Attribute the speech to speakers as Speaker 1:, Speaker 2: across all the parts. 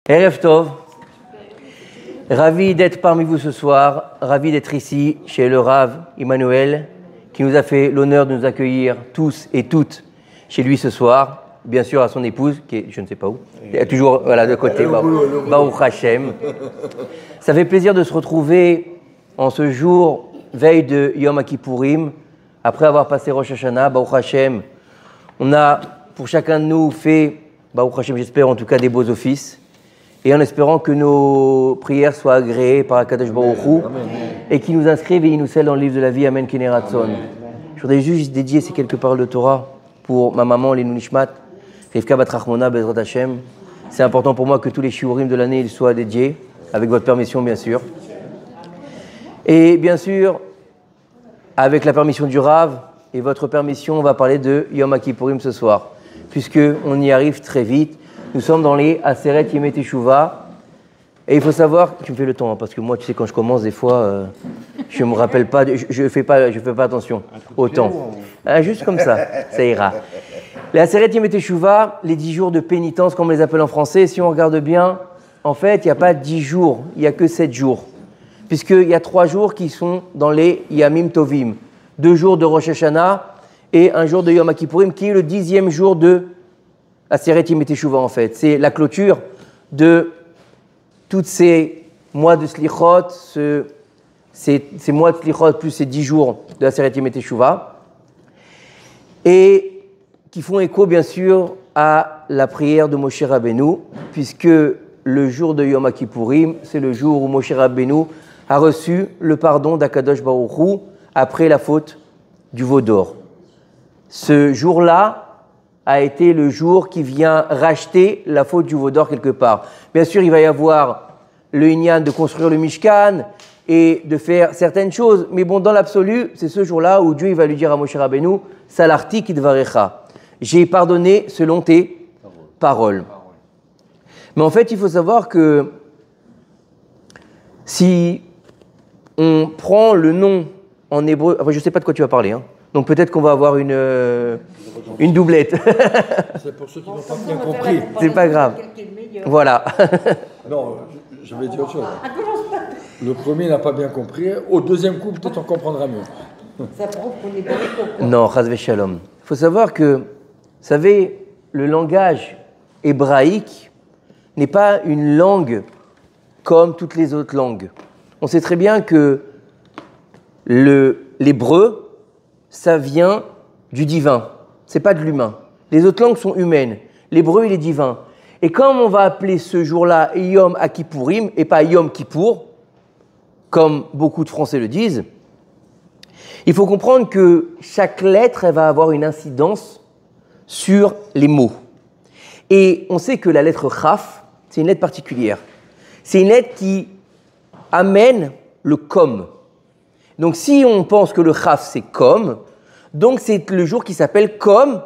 Speaker 1: Erev Tov, ravi d'être parmi vous ce soir, ravi d'être ici chez le Rav Emmanuel, qui nous a fait l'honneur de nous accueillir tous et toutes chez lui ce soir, bien sûr à son épouse, qui est je ne sais pas où, toujours voilà, de côté, Baruch Hashem. Ça fait plaisir de se retrouver en ce jour, veille de Yom Kippourim, après avoir passé Rosh Hashanah, Baruch Hashem. On a pour chacun de nous fait, Baruch Hashem, j'espère en tout cas des beaux offices, et en espérant que nos prières soient agréées par Akadosh Baruch Hu et qui nous inscrivent et ils nous scellent dans le livre de la vie. Amen, Kene Ratzon. Je voudrais juste dédier ces quelques paroles de Torah pour ma maman, Lenu Nishmat, Rivka Bat Rachmona, Bezrat Hashem. C'est important pour moi que tous les shiurim de l'année ils soient dédiés, avec votre permission bien sûr. Et bien sûr, avec la permission du Rav et votre permission, on va parler de Yom Kippourim ce soir, puisqu'on y arrive très vite. Nous sommes dans les Aseret Yemei Teshuvah. Et il faut savoir, tu me fais le temps, hein, parce que moi, tu sais, quand je commence, des fois, je ne me rappelle pas, je fais pas attention au temps. Juste comme ça ira. Les Aseret Yemei Teshuvah, les 10 jours de pénitence, comme on les appelle en français, si on regarde bien, en fait, il n'y a pas 10 jours, il n'y a que 7 jours. Puisqu'il y a 3 jours qui sont dans les Yamim Tovim. 2 jours de Rosh Hashanah et 1 jour de Yom Kippourim, qui est le 10e jour de Aseret Yemei Teshuvah en fait. C'est la clôture de tous ces mois de Slichot, ces mois de Slichot plus ces 10 jours de Aseret Yemei Teshuvah, et qui font écho bien sûr à la prière de Moshe Rabbeinu, puisque le jour de Yom Kippourim, c'est le jour où Moshe Rabbeinu a reçu le pardon d'Akadosh Baruch Hu après la faute du veau d'or. Ce jour-là a été le jour qui vient racheter la faute du veau d'or quelque part. Bien sûr, il va y avoir le Inyan de construire le Mishkan et de faire certaines choses, mais bon, dans l'absolu, c'est ce jour-là où Dieu il va lui dire à Moshe Rabbeinu, Salarti kidvarecha, j'ai pardonné selon tes paroles. Mais en fait, il faut savoir que si on prend le nom en hébreu, enfin, je ne sais pas de quoi tu vas parler, hein. Donc peut-être qu'on va avoir une doublette.
Speaker 2: C'est pour ceux qui n'ont pas bien compris.
Speaker 1: C'est pas grave. Voilà.
Speaker 2: Non, je vais dire autre chose. Le premier n'a pas bien compris. Au deuxième coup, peut-être on comprendra mieux.
Speaker 3: Ça prouve qu'on est d'accord.
Speaker 1: Non, chas v'shalom. Il faut savoir que, vous savez, le langage hébraïque n'est pas une langue comme toutes les autres langues. On sait très bien que l'hébreu, ça vient du divin, c'est pas de l'humain. Les autres langues sont humaines, l'hébreu il est divin. Et comme on va appeler ce jour-là Yom Kippourim et pas Yom Kippour, comme beaucoup de Français le disent, il faut comprendre que chaque lettre elle va avoir une incidence sur les mots. Et on sait que la lettre Chaf, c'est une lettre particulière. C'est une lettre qui amène le comme. Donc si on pense que le Chaf c'est comme, donc c'est le jour qui s'appelle comme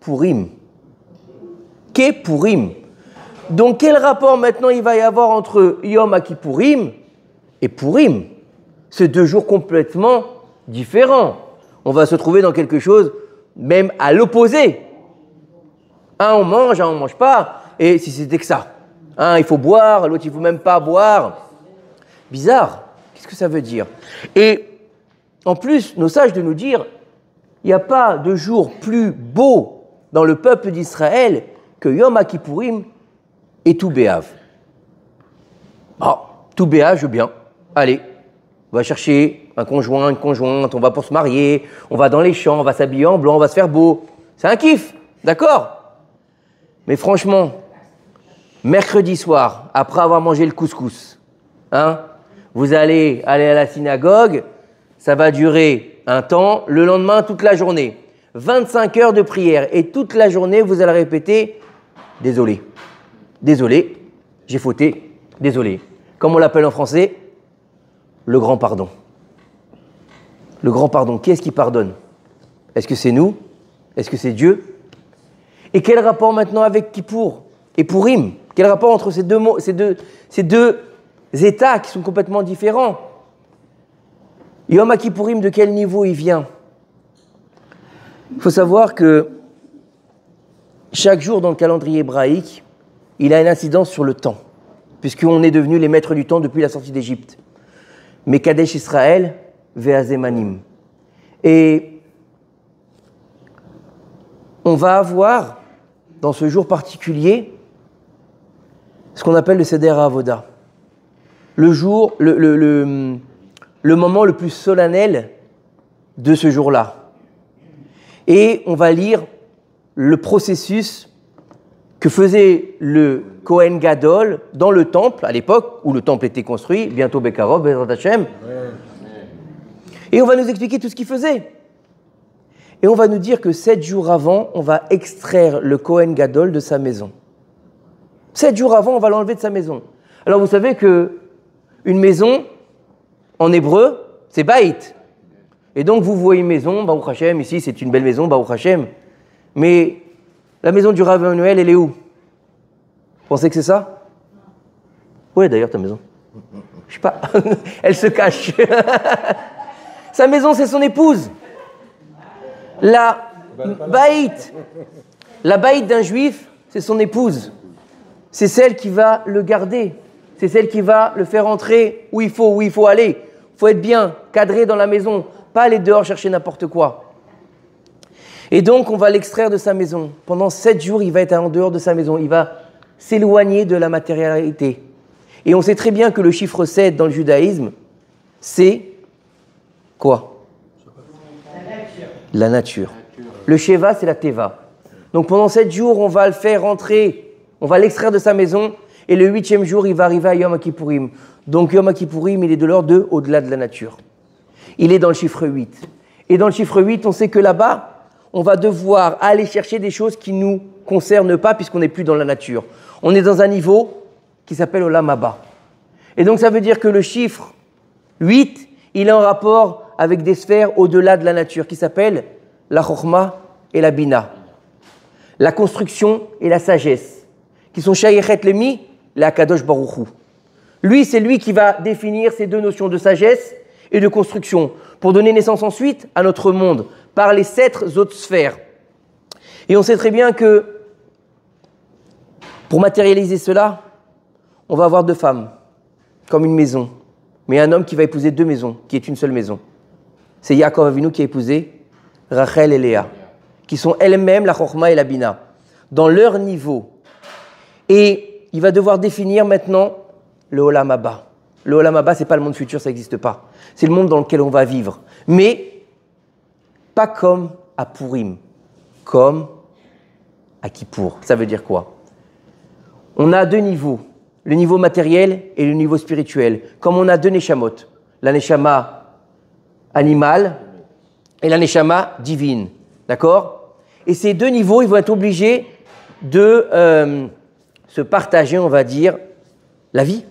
Speaker 1: Purim. Qu'est Purim? Donc quel rapport maintenant il va y avoir entre Yom Kippourim et Purim? C'est 2 jours complètement différents. On va se trouver dans quelque chose même à l'opposé. Un on mange, un on mange pas. Et si c'était que ça, un il faut boire, l'autre il faut même pas boire. Bizarre. Qu'est-ce que ça veut dire? Et en plus, nos sages de nous dire, il n'y a pas de jour plus beau dans le peuple d'Israël que Yom Kippourim et Tou B'Av. Ah, Tou B'Av, je veux bien. Allez, on va chercher un conjoint, une conjointe, on va pour se marier, on va dans les champs, on va s'habiller en blanc, on va se faire beau. C'est un kiff, d'accord? Mais franchement, mercredi soir, après avoir mangé le couscous, vous allez à la synagogue, ça va durer un temps, le lendemain, toute la journée. 25 heures de prière et toute la journée, vous allez répéter « Désolé, désolé, j'ai fauté, désolé ». Comme on l'appelle en français, le grand pardon. Le grand pardon, qui est-ce qui pardonne? Est-ce que c'est nous? Est-ce que c'est Dieu? Et quel rapport maintenant avec Kippour et Purim? Quel rapport entre ces deux mots, ces deux états qui sont complètement différents? Yom Kippourim, de quel niveau il vient? Il faut savoir que chaque jour dans le calendrier hébraïque, il a une incidence sur le temps, puisqu'on est devenus les maîtres du temps depuis la sortie d'Égypte. Mais Kadesh Israël, Ve'azemanim. Et on va avoir, dans ce jour particulier, ce qu'on appelle le Seder HaAvoda. Le moment le plus solennel de ce jour-là. Et on va lire le processus que faisait le Kohen Gadol dans le temple, à l'époque où le temple était construit, bientôt Bekarov, Bezrat Hashem. Et on va nous expliquer tout ce qu'il faisait. Et on va nous dire que 7 jours avant, on va extraire le Kohen Gadol de sa maison. 7 jours avant, on va l'enlever de sa maison. Alors vous savez que une maison, en hébreu, c'est Baït. Et donc vous voyez une maison, Baruch Hashem, ici c'est une belle maison, Baruch Hashem. Mais la maison du Rav Emmanuel, elle est où? Vous pensez que c'est ça? Oui, d'ailleurs, ta maison. Je sais pas. Elle se cache. Sa maison, c'est son épouse. La Baït d'un juif, c'est son épouse. C'est celle qui va le garder. C'est celle qui va le faire entrer où il faut aller. Il faut être bien cadré dans la maison, pas aller dehors chercher n'importe quoi. Et donc, on va l'extraire de sa maison. Pendant 7 jours, il va être en dehors de sa maison. Il va s'éloigner de la matérialité. Et on sait très bien que le chiffre 7 dans le judaïsme, c'est quoi? La nature. Le Sheva, c'est la Teva. Donc pendant 7 jours, on va le faire rentrer, on va l'extraire de sa maison, et le 8e jour, il va arriver à Yom Kippourim. Donc Yom Kippourim, il est de l'ordre de au-delà de la nature. Il est dans le chiffre 8. Et dans le chiffre 8, on sait que là-bas, on va devoir aller chercher des choses qui ne nous concernent pas, puisqu'on n'est plus dans la nature. On est dans un niveau qui s'appelle Olam Haba. Et donc ça veut dire que le chiffre 8, il est en rapport avec des sphères au-delà de la nature, qui s'appellent la Chokhma et la Bina. La construction et la sagesse, qui sont Shayechet Lemi, la Kadosh Baruch Hu. Lui, c'est lui qui va définir ces deux notions de sagesse et de construction, pour donner naissance ensuite à notre monde, par les 7 autres sphères. Et on sait très bien que, pour matérialiser cela, on va avoir 2 femmes, comme une maison, mais un homme qui va épouser 2 maisons, qui est une seule maison. C'est Yaakov Avinu qui a épousé Rachel et Léa, qui sont elles-mêmes la Chokhma et la Bina, dans leur niveau. Et il va devoir définir maintenant le Olam Haba. Le Olam Haba, ce n'est pas le monde futur, ça n'existe pas. C'est le monde dans lequel on va vivre. Mais pas comme à Purim, comme à Kippour. Ça veut dire quoi? On a 2 niveaux, le niveau matériel et le niveau spirituel. Comme on a 2 neshamot, la neshama animale et la neshama divine. D'accord? Et ces 2 niveaux, ils vont être obligés de se partager, on va dire, la vie.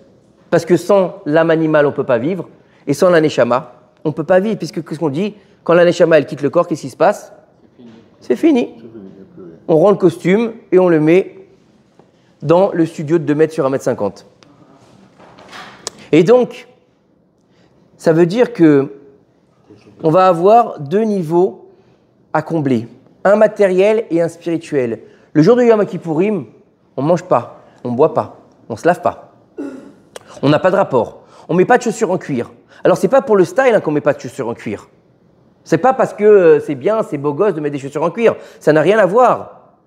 Speaker 1: Parce que sans l'âme animale, on ne peut pas vivre. Et sans la neshama, on ne peut pas vivre. Puisque, qu'est-ce qu'on dit? Quand la neshama, elle quitte le corps, qu'est-ce qui se passe? C'est fini. On rend le costume et on le met dans le studio de 2 mètres sur 1,50 m. Et donc, ça veut dire que on va avoir 2 niveaux à combler. Un matériel et un spirituel. Le jour de Yom Kippourim, on ne mange pas, on ne boit pas, on ne se lave pas. On n'a pas de rapport. On ne met pas de chaussures en cuir. Alors, ce n'est pas pour le style qu'on ne met pas de chaussures en cuir. Ce n'est pas parce que c'est bien, c'est beau gosse de mettre des chaussures en cuir. Ça n'a rien à voir.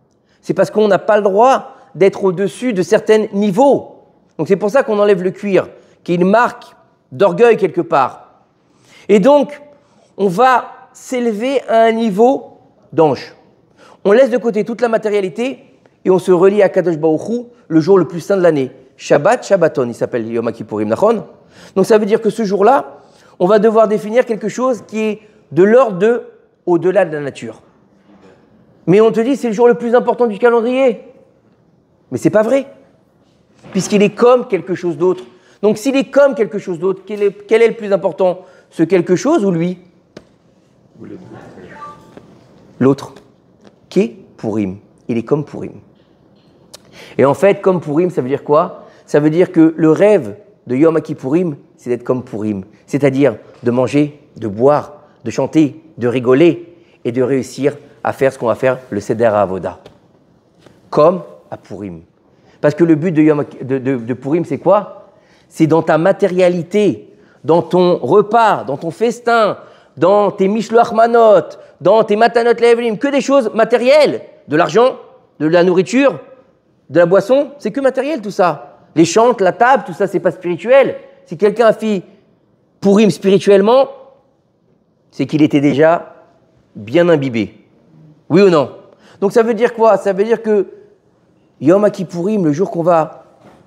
Speaker 1: C'est parce qu'on n'a pas le droit d'être au-dessus de certains niveaux. Donc, c'est pour ça qu'on enlève le cuir, qui est une marque d'orgueil quelque part. Et donc, on va s'élever à un niveau d'ange. On laisse de côté toute la matérialité et on se relie à Kadosh Baruch Hu, le jour le plus saint de l'année. Shabbat, Shabbaton, il s'appelle Yom Kippourim, Nachon. Donc ça veut dire que ce jour-là, on va devoir définir quelque chose qui est de l'ordre de au-delà de la nature. Mais on te dit c'est le jour le plus important du calendrier. Mais c'est pas vrai, puisqu'il est comme quelque chose d'autre. Donc s'il est comme quelque chose d'autre, quel est le plus important? Ce quelque chose ou lui? L'autre. Qui est Purim. Il est comme Purim. Et en fait, comme Purim, ça veut dire quoi? Ça veut dire que le rêve de Yom Kippourim, c'est d'être comme Purim. C'est-à-dire de manger, de boire, de chanter, de rigoler et de réussir à faire ce qu'on va faire, le Seder HaAvoda. Comme à Purim. Parce que le but de Purim, c'est quoi? C'est dans ta matérialité, dans ton repas, dans ton festin, dans tes mishloach manot, dans tes matanot le'evlim, que des choses matérielles, de l'argent, de la nourriture, de la boisson, c'est que matériel tout ça. Les chantes, la table, tout ça, c'est pas spirituel. Si quelqu'un a fait Purim spirituellement, c'est qu'il était déjà bien imbibé. Oui ou non? Donc ça veut dire quoi? Ça veut dire que Yom Kippourim, le jour qu'on va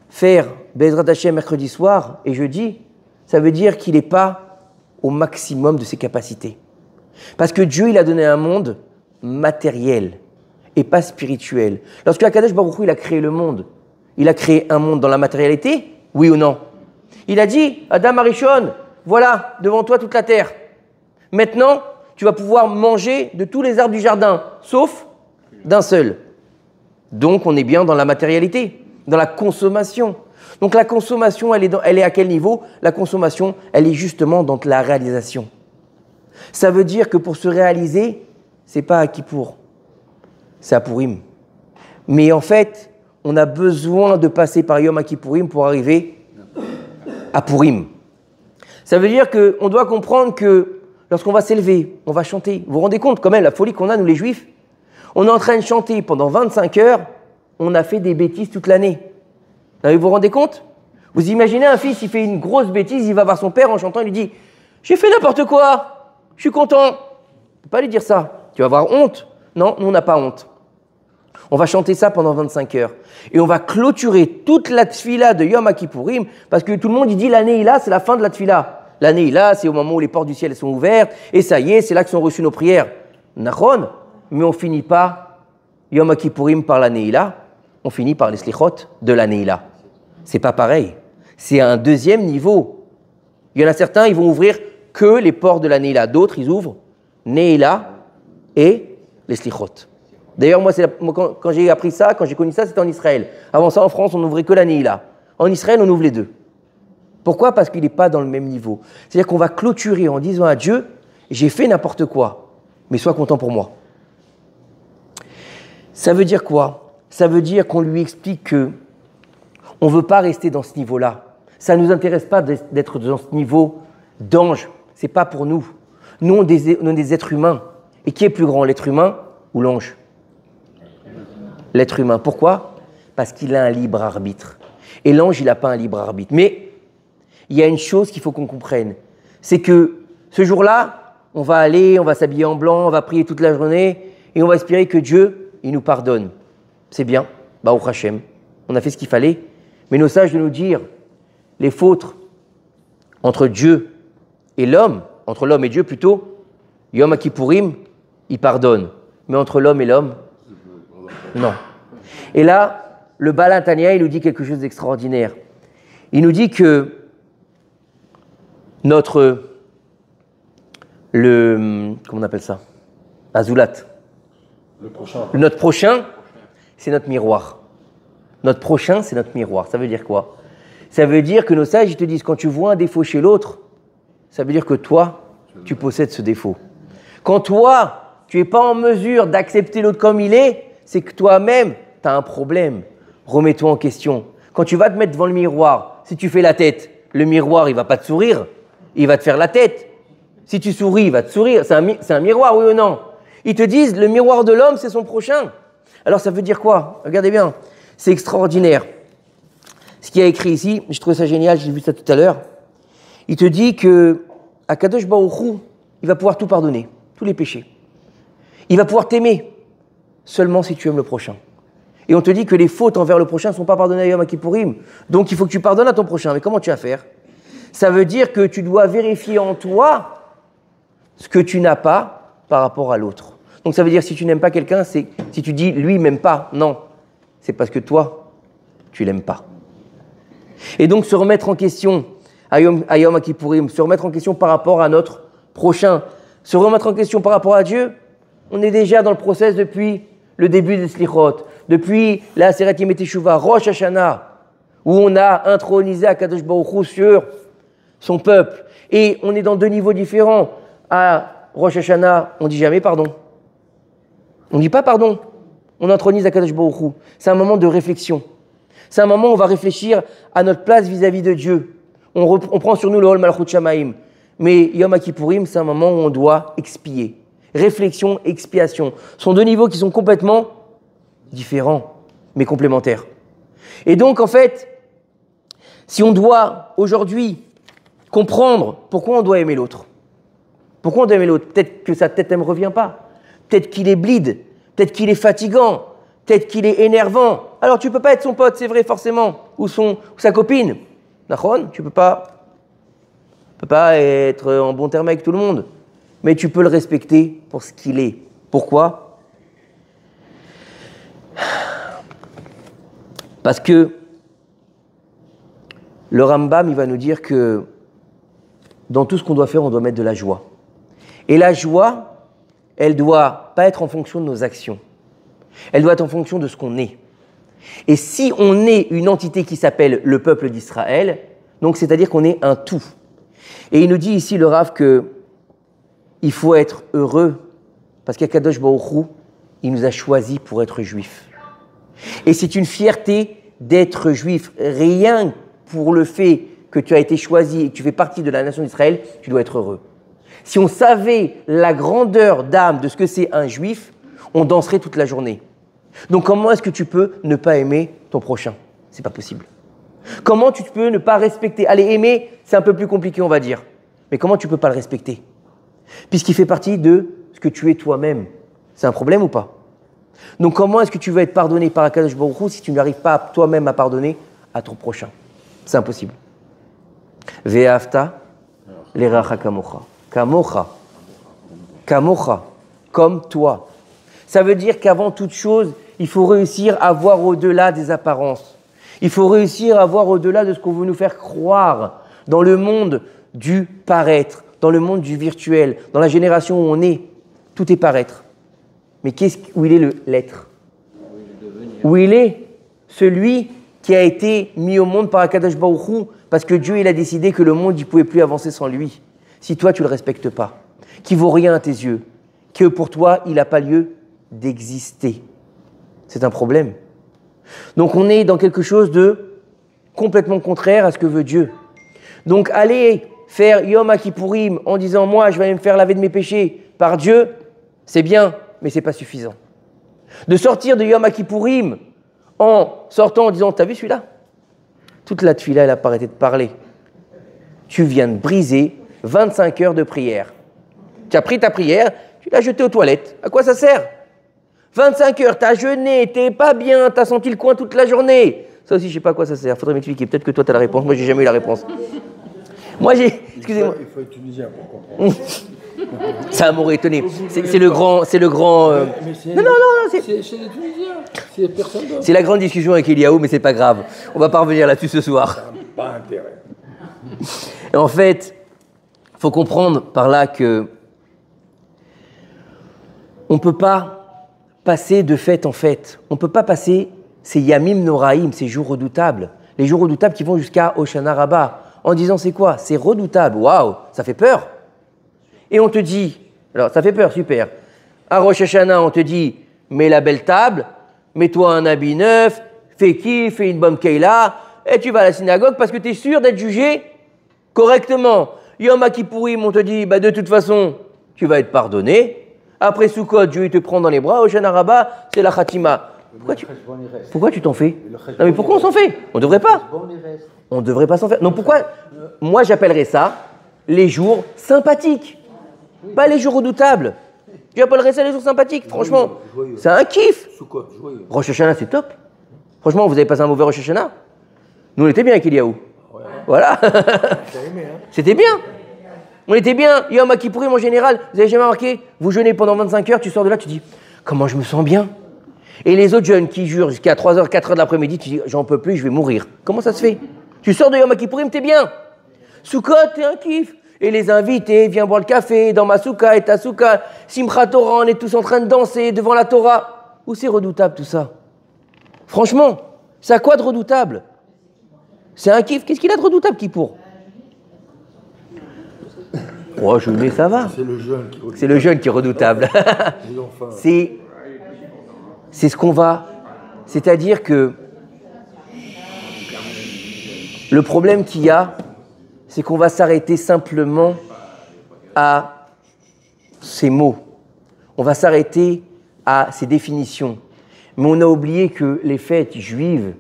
Speaker 1: faire Bezrat Hashem mercredi soir et jeudi, ça veut dire qu'il n'est pas au maximum de ses capacités. Parce que Dieu, il a donné un monde matériel et pas spirituel. Lorsque Akadosh Baruch Hu, il a créé le monde, il a créé un monde dans la matérialité, oui ou non? Il a dit, Adam Arishon, voilà, devant toi toute la terre. Maintenant, tu vas pouvoir manger de tous les arbres du jardin, sauf d'un seul. Donc, on est bien dans la matérialité, dans la consommation. Donc, la consommation, elle est à quel niveau? La consommation, elle est justement dans la réalisation. Ça veut dire que pour se réaliser, c'est pas à Kippour, c'est à Purim. Mais en fait, on a besoin de passer par Yom Kippourim pour arriver à Purim. Ça veut dire qu'on doit comprendre que lorsqu'on va s'élever, on va chanter. Vous vous rendez compte quand même la folie qu'on a, nous les Juifs? On est en train de chanter pendant 25 heures, on a fait des bêtises toute l'année. Vous vous rendez compte? Vous imaginez un fils, il fait une grosse bêtise, il va voir son père en chantant, il lui dit « J'ai fait n'importe quoi, je suis content ». On ne peut pas lui dire ça, tu vas avoir honte. Non, nous on n'a pas honte. On va chanter ça pendant 25 heures. Et on va clôturer toute la tfila de Yom Kippourim, parce que tout le monde il dit l'année là, c'est la fin de la tfila. L'année là, c'est au moment où les portes du ciel sont ouvertes, et ça y est, c'est là que sont reçues nos prières. Nachon, mais on finit pas Yom Kippourim par l'année là, on finit par les slichot de l'année là. C'est pas pareil. C'est un deuxième niveau. Il y en a certains, ils vont ouvrir que les portes de l'année là. D'autres, ils ouvrent Neila et les slichot. D'ailleurs, moi, quand j'ai appris ça, quand j'ai connu ça, c'était en Israël. Avant ça, en France, on n'ouvrait que la Neila. En Israël, on ouvre les deux. Pourquoi? Parce qu'il n'est pas dans le même niveau. C'est-à-dire qu'on va clôturer en disant à Dieu, j'ai fait n'importe quoi, mais sois content pour moi. Ça veut dire quoi? Ça veut dire qu'on lui explique que on ne veut pas rester dans ce niveau-là. Ça ne nous intéresse pas d'être dans ce niveau d'ange. Ce n'est pas pour nous. Nous, on est des êtres humains. Et qui est plus grand, l'être humain ou l'ange? L'être humain. Pourquoi? Parce qu'il a un libre arbitre. Et l'ange, il n'a pas un libre arbitre. Mais il y a une chose qu'il faut qu'on comprenne. C'est que ce jour-là, on va s'habiller en blanc, on va prier toute la journée et on va espérer que Dieu, il nous pardonne. C'est bien. Baruch Hashem. On a fait ce qu'il fallait. Mais nos sages de nous dire les fautes entre Dieu et l'homme, entre l'homme et Dieu plutôt, Yom Kippourim, il pardonne. Mais entre l'homme et l'homme, non. Et là, le Baal HaTanya, il nous dit quelque chose d'extraordinaire. Il nous dit que comment on appelle ça? Azulat. Notre prochain, c'est notre miroir. Notre prochain, c'est notre miroir. Ça veut dire quoi? Ça veut dire que nos sages, ils te disent, quand tu vois un défaut chez l'autre, ça veut dire que toi, tu possèdes ce défaut. Quand toi, tu n'es pas en mesure d'accepter l'autre comme il est, c'est que toi-même, tu as un problème. Remets-toi en question. Quand tu vas te mettre devant le miroir, si tu fais la tête, le miroir, il ne va pas te sourire, il va te faire la tête. Si tu souris, il va te sourire. C'est un miroir, oui ou non? Ils te disent, le miroir de l'homme, c'est son prochain. Alors ça veut dire quoi? Regardez bien, c'est extraordinaire. Ce qu'il y a écrit ici, je trouve ça génial, j'ai vu ça tout à l'heure. Il te dit que Akadosh Baruch Hu, il va pouvoir tout pardonner, tous les péchés. Il va pouvoir t'aimer seulement si tu aimes le prochain. Et on te dit que les fautes envers le prochain ne sont pas pardonnées à Yom Kippourim. Donc il faut que tu pardonnes à ton prochain. Mais comment tu vas faire? Ça veut dire que tu dois vérifier en toi ce que tu n'as pas par rapport à l'autre. Donc ça veut dire si tu n'aimes pas quelqu'un, si tu dis lui il m'aime pas, non. C'est parce que toi, tu l'aimes pas. Et donc se remettre en question à Yom Kippourim, se remettre en question par rapport à notre prochain, se remettre en question par rapport à Dieu, on est déjà dans le process depuis le début des Slichot, depuis la Aseret Yemei Teshuvah, Rosh Hashanah, où on a intronisé Akadosh Baruch Hu sur son peuple. Et on est dans deux niveaux différents. À Rosh Hashanah, on ne dit jamais pardon. On ne dit pas pardon. On intronise Akadosh Baruch Hu. C'est un moment de réflexion. C'est un moment où on va réfléchir à notre place vis-à-vis de Dieu. On prend sur nous le Hol Malchut Shamaim. Mais Yom HaKippourim, c'est un moment où on doit expier. Réflexion, expiation. Ce sont deux niveaux qui sont complètement différents, mais complémentaires. Et donc, en fait, si on doit aujourd'hui comprendre pourquoi on doit aimer l'autre, pourquoi on doit aimer l'autre, peut-être que sa tête ne me revient pas, peut-être qu'il est bleed, peut-être qu'il est fatigant, peut-être qu'il est énervant. Alors, tu ne peux pas être son pote, c'est vrai, forcément, ou sa copine. Nachon, tu ne peux pas être en bon terme avec tout le monde, mais tu peux le respecter pour ce qu'il est. Pourquoi ? Parce que le Rambam, il va nous dire que dans tout ce qu'on doit faire, on doit mettre de la joie. Et la joie, elle ne doit pas être en fonction de nos actions. Elle doit être en fonction de ce qu'on est. Et si on est une entité qui s'appelle le peuple d'Israël, donc c'est-à-dire qu'on est un tout. Et il nous dit ici, le Rav, qu'il faut être heureux parce qu'Akadosh Baruch Hu, il nous a choisis pour être juifs. Et c'est une fierté d'être juif. Rien pour le fait que tu as été choisi et que tu fais partie de la nation d'Israël, tu dois être heureux. Si on savait la grandeur d'âme de ce que c'est un juif, on danserait toute la journée. Donc comment est-ce que tu peux ne pas aimer ton prochain ? C'est pas possible. Comment tu peux ne pas respecter ? Allez, aimer, c'est un peu plus compliqué, on va dire. Mais comment tu peux pas le respecter ? Puisqu'il fait partie de ce que tu es toi-même. C'est un problème ou pas ? Donc comment est-ce que tu veux être pardonné par Akadosh Baruch Hu si tu n'arrives pas toi-même à pardonner à ton prochain ? C'est impossible. Ve'afta l'eracha kamocha. Kamocha. Kamocha. Comme toi. Ça veut dire qu'avant toute chose, il faut réussir à voir au-delà des apparences. Il faut réussir à voir au-delà de ce qu'on veut nous faire croire dans le monde du paraître, dans le monde du virtuel, dans la génération où on est. Tout est paraître. Mais où il est l'être ? Où il est celui qui a été mis au monde par Akadosh Baruch Hu, parce que Dieu il a décidé que le monde ne pouvait plus avancer sans lui. Si toi tu ne le respectes pas, qui vaut rien à tes yeux, que pour toi il n'a pas lieu d'exister. C'est un problème. Donc on est dans quelque chose de complètement contraire à ce que veut Dieu. Donc aller faire Yom HaKippourim en disant moi je vais aller me faire laver de mes péchés par Dieu, c'est bien, mais c'est pas suffisant. De sortir de Yom HaKippourim en sortant en disant t'as vu celui-là ? Toute la tefila elle a pas arrêté de parler. Tu viens de briser 25 heures de prière. Tu as pris ta prière, tu l'as jetée aux toilettes. À quoi ça sert ? 25 heures, t'as jeûné, t'es pas bien, t'as senti le coin toute la journée. Ça aussi, je sais pas à quoi ça sert. Faudrait m'expliquer. Peut-être que toi, t'as la réponse. Moi, j'ai jamais eu la réponse. Moi, excusez-moi.
Speaker 2: Il faut être tunisien pour comprendre.
Speaker 1: Ça m'aurait étonné. C'est le grand.
Speaker 2: Mais
Speaker 1: non,
Speaker 2: c'est les Tunisiens. C'est personne d'autre.
Speaker 1: C'est la grande discussion avec Eliaou, mais c'est pas grave. On va pas revenir là-dessus ce soir.
Speaker 2: Ça n'a pas intérêt.
Speaker 1: Et en fait, faut comprendre par là que on peut pas passer de fête en fête. On ne peut pas passer ces Yamim Noraïm, ces jours redoutables. Les jours redoutables qui vont jusqu'à Hoshana Rabbah, en disant c'est quoi ? C'est redoutable. Waouh, ça fait peur. Et on te dit, alors ça fait peur, super. À Rosh Hashanah, on te dit, mets la belle table, mets-toi un habit neuf, fais une bonne keila, et tu vas à la synagogue parce que tu es sûr d'être jugé correctement. Yom HaKippourim, on te dit, de toute façon, tu vas être pardonné. Après Sukkot, Dieu il te prend dans les bras. Hoshana Rabbah, c'est la Khatima. Pourquoi tu t'en fais ? Non mais pourquoi on s'en fait ? On ne devrait pas. On ne devrait pas s'en faire. Donc pourquoi ? Moi j'appellerais ça les jours sympathiques. Pas les jours redoutables. J'appellerais ça les jours sympathiques. Franchement, c'est un kiff. Rosh Hashanah c'est top. Franchement, vous avez passé un mauvais Rosh Hashanah ? Nous on était bien avec Eliaou. Voilà. C'était bien. On était bien, Yom HaKippourim en général, vous avez jamais remarqué ? Vous jeûnez pendant 25 heures, tu sors de là, tu dis « Comment je me sens bien ?» Et les autres jeunes qui jurent jusqu'à 3h, 4h de l'après-midi, tu dis « J'en peux plus, je vais mourir. » Comment ça se fait ? Tu sors de Yom HaKippourim, t'es bien. Sukkot, t'es un kiff. Et les invités, viens boire le café dans ma souka et ta souka. Simchat Torah, on est tous en train de danser devant la Torah. Où c'est redoutable tout ça ? Franchement, c'est à quoi de redoutable ? C'est un kiff. Qu'est-ce qu'il a de redoutable, Kippour ? Oh, jeûner, ça va.
Speaker 2: C'est le jeûne qui est redoutable.
Speaker 1: C'est le jeûne qui est redoutable. C'est ce qu'on va... C'est-à-dire que Le problème qu'il y a, c'est qu'on va s'arrêter simplement à ces mots. On va s'arrêter à ces définitions. Mais on a oublié que les fêtes juives,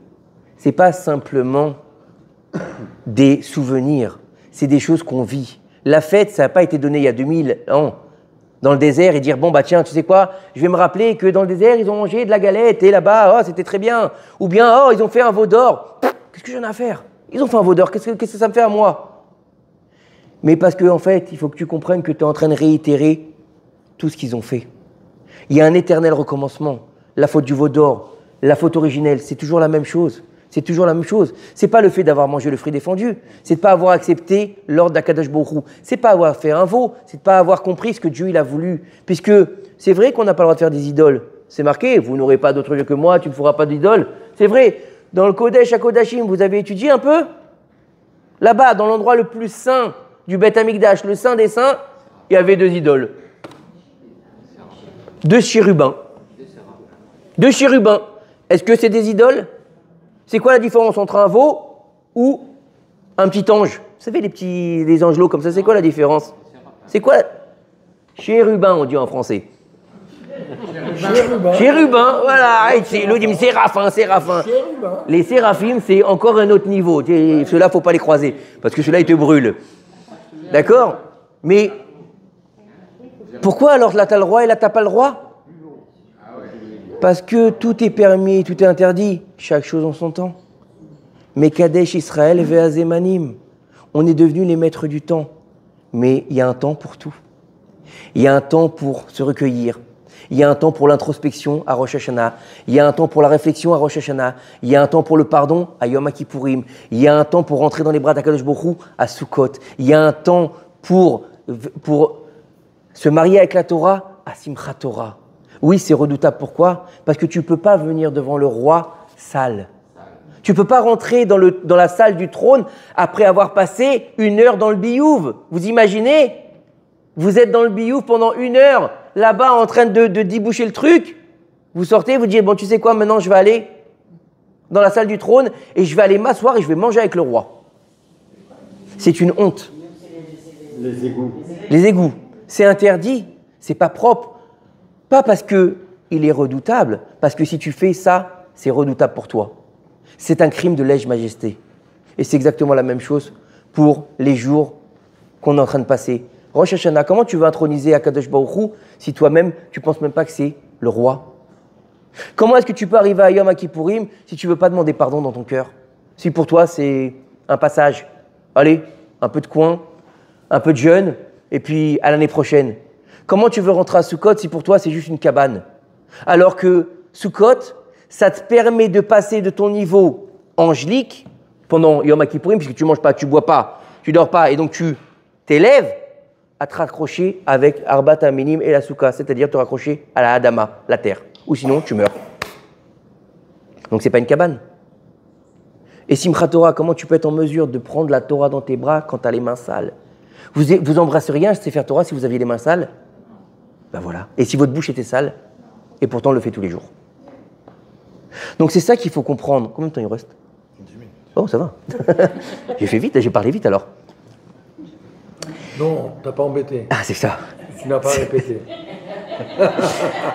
Speaker 1: ce n'est pas simplement des souvenirs, c'est des choses qu'on vit. La fête, ça n'a pas été donné il y a 2000 ans dans le désert et dire, bon, bah tiens, tu sais quoi, je vais me rappeler que dans le désert, ils ont mangé de la galette et là-bas, oh, c'était très bien. Ou bien, oh, ils ont fait un veau d'or. Qu'est-ce que j'en ai à faire? Ils ont fait un veau d'or, qu'est-ce que ça me fait à moi? Mais parce qu'en fait, il faut que tu comprennes que tu es en train de réitérer tout ce qu'ils ont fait. Il y a un éternel recommencement. La faute du veau d'or, la faute originelle, c'est toujours la même chose. C'est toujours la même chose. C'est pas le fait d'avoir mangé le fruit défendu. C'est de pas avoir accepté l'ordre d'Akadosh Baruch Hu. C'est pas avoir fait un veau. C'est de pas avoir compris ce que Dieu il a voulu. Puisque c'est vrai qu'on n'a pas le droit de faire des idoles. C'est marqué, vous n'aurez pas d'autre Dieu que moi, tu ne feras pas d'idole. C'est vrai. Dans le Kodesh à Kodashim, vous avez étudié un peu? Là-bas, dans l'endroit le plus saint du Beth Amikdash, le saint des saints, il y avait 2 idoles. 2 chérubins. 2 chérubins. Est-ce que c'est des idoles? C'est quoi la différence entre un veau ou un petit ange? Vous savez, les angelots comme ça, c'est quoi la différence? C'est quoi? Chérubin, on dit en français. Chérubin, voilà. L'autre dit, mais séraphin. Les séraphim, c'est encore un autre niveau. Ceux-là, il ne faut pas les croiser, parce que ceux-là, ils te brûlent. D'accord? Mais pourquoi alors là, tu as le roi et là, tu n'as pas le roi? Parce que tout est permis, tout est interdit, chaque chose en son temps. Mais Kadesh Israël ve'azemanim, on est devenus les maîtres du temps. Mais il y a un temps pour tout. Il y a un temps pour se recueillir. Il y a un temps pour l'introspection à Rosh Hashanah. Il y a un temps pour la réflexion à Rosh Hashanah. Il y a un temps pour le pardon à Yom Kippourim. Il y a un temps pour rentrer dans les bras d'Akadosh Baruch Hu à Sukkot. Il y a un temps pour se marier avec la Torah à Simchat Torah. Oui, c'est redoutable. Pourquoi? Parce que tu ne peux pas venir devant le roi sale. Tu ne peux pas rentrer dans la salle du trône après avoir passé 1 heure dans le biyouv. Vous imaginez? Vous êtes dans le biyouv pendant 1 heure, là-bas en train de déboucher le truc. Vous sortez, vous dites, bon, tu sais quoi, maintenant je vais aller dans la salle du trône et je vais aller m'asseoir et je vais manger avec le roi. C'est une honte.
Speaker 2: Les égouts.
Speaker 1: Les égouts. C'est interdit, c'est pas propre. Pas parce qu'il est redoutable, parce que si tu fais ça, c'est redoutable pour toi. C'est un crime de lèse-majesté. Et c'est exactement la même chose pour les jours qu'on est en train de passer. Rosh Hashanah, comment tu veux introniser Akadosh Baruch Hu si toi-même, tu ne penses même pas que c'est le roi? Comment est-ce que tu peux arriver à Yom Kippourim si tu ne veux pas demander pardon dans ton cœur? Si pour toi, c'est un passage. Allez, un peu de coin, un peu de jeûne, et puis à l'année prochaine. Comment tu veux rentrer à Sukkot si pour toi c'est juste une cabane? Alors que Sukkot, ça te permet de passer de ton niveau angélique pendant Yom Kippourim, puisque tu ne manges pas, tu ne bois pas, tu ne dors pas, et donc tu t'élèves à te raccrocher avec Arbat Aminim et la Souka, c'est-à-dire te raccrocher à la Hadama, la terre. Ou sinon, tu meurs. Donc ce n'est pas une cabane. Et Simchat Torah, comment tu peux être en mesure de prendre la Torah dans tes bras quand tu as les mains sales? Vous embrasseriez un Sefer Torah si vous aviez les mains sales? Ben voilà. Et si votre bouche était sale? Et pourtant, on le fait tous les jours. Donc c'est ça qu'il faut comprendre. Combien de temps il reste? 10 minutes. Oh, ça va. J'ai fait vite, j'ai parlé vite alors.
Speaker 2: Non, t'as pas embêté.
Speaker 1: Ah, c'est ça.
Speaker 2: Tu n'as pas répété.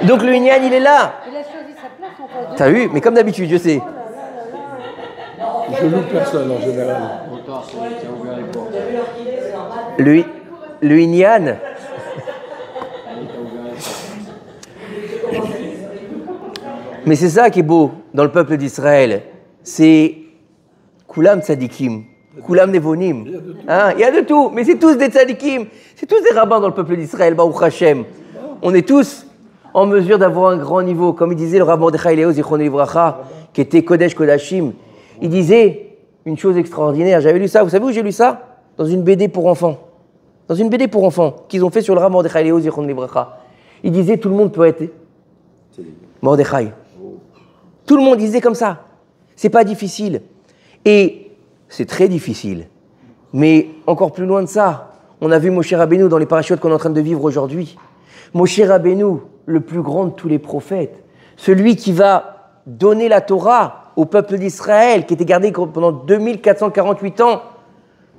Speaker 1: Donc le Inyan, il est là.
Speaker 3: Il a choisi sa place en face.
Speaker 1: T'as vu? Mais comme d'habitude, je sais.
Speaker 2: Je loue personne en général.
Speaker 1: Le Inyan. Mais c'est ça qui est beau dans le peuple d'Israël. C'est Kulam Tzadikim, Kulam Nevonim. Il y a de tout, mais c'est tous des Tzadikim. C'est tous des rabbins dans le peuple d'Israël, Baruch Hashem. On est tous en mesure d'avoir un grand niveau. Comme il disait le rabbin Mordechai Léo Zichron Livracha, qui était Kodesh Kodashim, il disait une chose extraordinaire. J'avais lu ça, vous savez où j'ai lu ça? Dans une BD pour enfants. Dans une BD pour enfants qu'ils ont fait sur le rabbin Mordechai Léo Zichron Livracha. Il disait tout le monde peut être Mordechai. Tout le monde disait comme ça. C'est pas difficile. Et c'est très difficile. Mais encore plus loin de ça, on a vu Moshe Rabbeinu dans les parachutes qu'on est en train de vivre aujourd'hui. Moshe Rabbeinu, le plus grand de tous les prophètes, celui qui va donner la Torah au peuple d'Israël, qui était gardé pendant 2448 ans,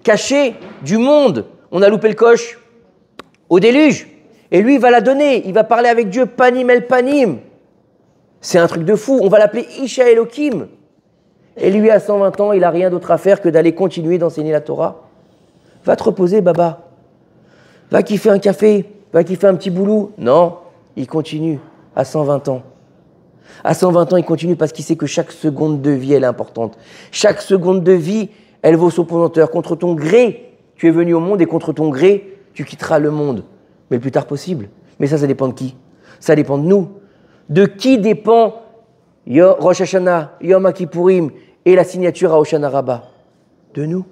Speaker 1: caché du monde. On a loupé le coche au déluge. Et lui, il va la donner. Il va parler avec Dieu, panim el panim. C'est un truc de fou. On va l'appeler Isha Elohim. Et lui, à 120 ans, il n'a rien d'autre à faire que d'aller continuer d'enseigner la Torah. Va te reposer, Baba. Va kiffer un café. Va kiffer un petit boulot. Non, il continue à 120 ans. À 120 ans, il continue parce qu'il sait que chaque seconde de vie, elle est importante. Chaque seconde de vie, elle vaut son pesanteur. Contre ton gré, tu es venu au monde et contre ton gré, tu quitteras le monde. Mais le plus tard possible. Mais ça dépend de qui? Ça dépend de nous. De qui dépend Rosh Hashanah, Yom Kippourim et la signature à Hoshana Rabbah? De nous.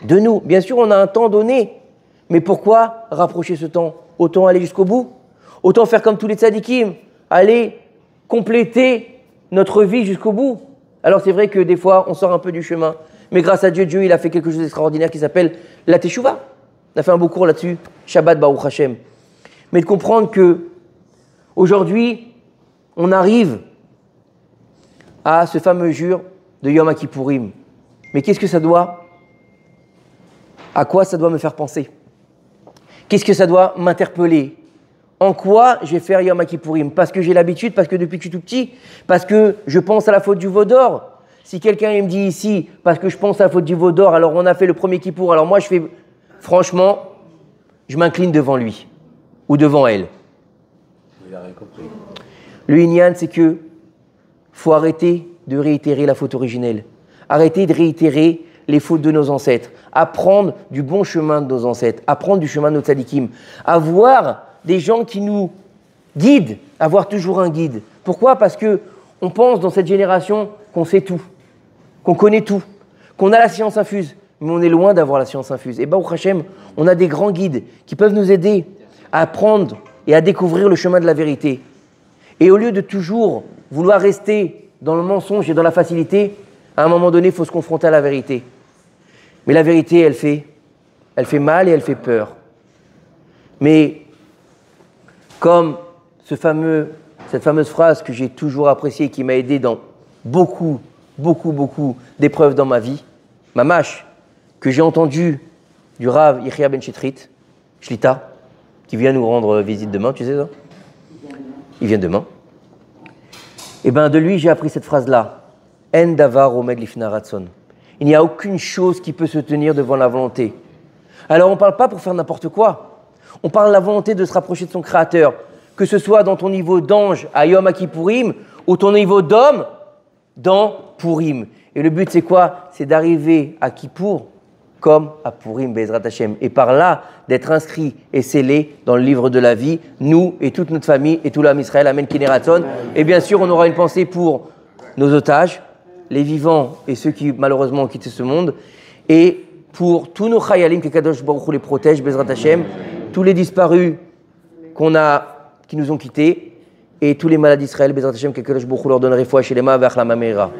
Speaker 1: De nous. Bien sûr, on a un temps donné. Mais pourquoi rapprocher ce temps? Autant aller jusqu'au bout. Autant faire comme tous les tzadikim. Aller compléter notre vie jusqu'au bout. Alors c'est vrai que des fois, on sort un peu du chemin. Mais grâce à Dieu, Dieu, il a fait quelque chose d'extraordinaire qui s'appelle la Teshuvah. On a fait un beau cours là-dessus. Shabbat Baruch Hashem. Mais de comprendre que aujourd'hui, on arrive à ce fameux jour de Yom Kippourim. Mais qu'est-ce que ça doit? À quoi ça doit me faire penser? Qu'est-ce que ça doit m'interpeller? En quoi je vais faire Yom Kippourim? Parce que j'ai l'habitude, parce que depuis que je suis tout petit, parce que je pense à la faute du veau d'or. Si quelqu'un me dit ici, parce que je pense à la faute du veau d'or, alors on a fait le premier Kippour, alors moi je fais, franchement, je m'incline devant lui ou devant elle.
Speaker 2: Il a rien compris.
Speaker 1: Le Inyan, c'est que faut arrêter de réitérer la faute originelle. Arrêter de réitérer les fautes de nos ancêtres. Apprendre du bon chemin de nos ancêtres. Apprendre du chemin de nos tzadikim. Avoir des gens qui nous guident. Avoir toujours un guide. Pourquoi? Parce que on pense dans cette génération qu'on sait tout. Qu'on connaît tout. Qu'on a la science infuse. Mais on est loin d'avoir la science infuse. Et Baruch Hashem, on a des grands guides qui peuvent nous aider à apprendre et à découvrir le chemin de la vérité. Et au lieu de toujours vouloir rester dans le mensonge et dans la facilité, à un moment donné, il faut se confronter à la vérité. Mais la vérité, elle fait mal et elle fait peur. Mais comme cette fameuse phrase que j'ai toujours appréciée et qui m'a aidé dans beaucoup d'épreuves dans ma vie, Mamash, que j'ai entendu du Rav Yechia Ben Shlita, qui vient nous rendre visite demain, tu sais ça? Il vient demain. Et bien de lui, j'ai appris cette phrase-là. En davar omed lifnei ratzon. Il n'y a aucune chose qui peut se tenir devant la volonté. Alors on ne parle pas pour faire n'importe quoi. On parle de la volonté de se rapprocher de son Créateur. Que ce soit dans ton niveau d'ange à Yom Kippourim ou ton niveau d'homme dans Purim. Et le but c'est quoi? C'est d'arriver à Kippour comme à Purim Bezrat Hashem. Et par là, d'être inscrit et scellé dans le livre de la vie, nous et toute notre famille et tout l'âme Israël, Amen Kineraton. Et bien sûr, on aura une pensée pour nos otages, les vivants et ceux qui malheureusement ont quitté ce monde, et pour tous nos chayalim que Kadosh Baruch Hu les protège, Bezrat Hashem, tous les disparus qui nous ont quittés, et tous les malades d'Israël, Bezrat Hashem, que Kadosh Baruch Hu leur donne réfoua chez les mains vers la mamera.